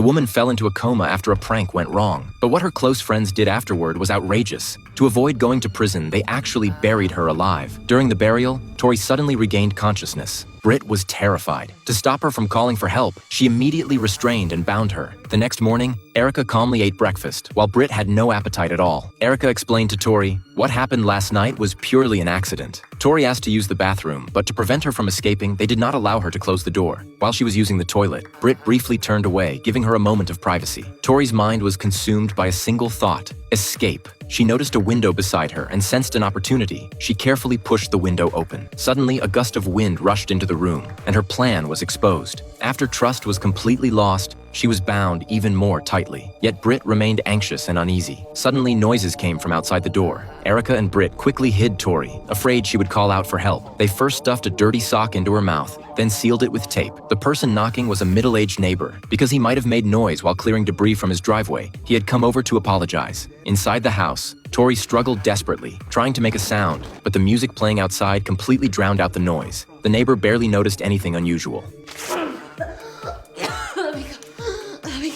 The woman fell into a coma after a prank went wrong. But what her close friends did afterward was outrageous. To avoid going to prison, they actually buried her alive. During the burial, Tori suddenly regained consciousness. Britt was terrified. To stop her from calling for help, she immediately restrained and bound her. The next morning, Erica calmly ate breakfast, while Britt had no appetite at all. Erica explained to Tori, "What happened last night was purely an accident." Tori asked to use the bathroom, but to prevent her from escaping, they did not allow her to close the door. While she was using the toilet, Britt briefly turned away, giving her a moment of privacy. Tori's mind was consumed by a single thought: escape. She noticed a window beside her and sensed an opportunity. She carefully pushed the window open. Suddenly, a gust of wind rushed into the room, and her plan was exposed. After trust was completely lost, she was bound even more tightly. Yet Britt remained anxious and uneasy. Suddenly, noises came from outside the door. Erica and Britt quickly hid Tori, afraid she would call out for help. They first stuffed a dirty sock into her mouth, then sealed it with tape. The person knocking was a middle-aged neighbor. Because he might have made noise while clearing debris from his driveway, he had come over to apologize. Inside the house, Tori struggled desperately, trying to make a sound, but the music playing outside completely drowned out the noise. The neighbor barely noticed anything unusual.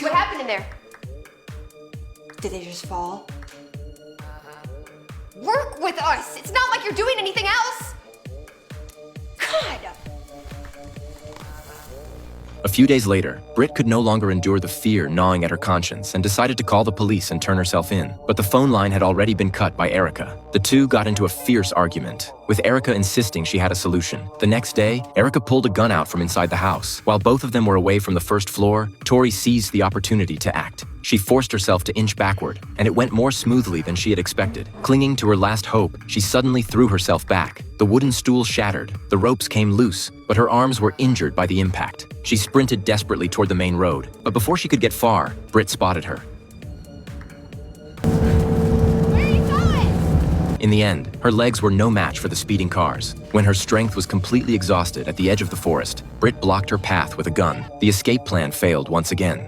What happened in there? Did they just fall? Work with us! It's not like you're doing anything else! God! A few days later, Britt could no longer endure the fear gnawing at her conscience and decided to call the police and turn herself in. But the phone line had already been cut by Erica. The two got into a fierce argument, with Erica insisting she had a solution. The next day, Erica pulled a gun out from inside the house. While both of them were away from the first floor, Tori seized the opportunity to act. She forced herself to inch backward, and it went more smoothly than she had expected. Clinging to her last hope, she suddenly threw herself back. The wooden stool shattered, the ropes came loose, but her arms were injured by the impact. She sprinted desperately toward the main road, but before she could get far, Britt spotted her. Where are you going? In the end, her legs were no match for the speeding cars. When her strength was completely exhausted at the edge of the forest, Britt blocked her path with a gun. The escape plan failed once again.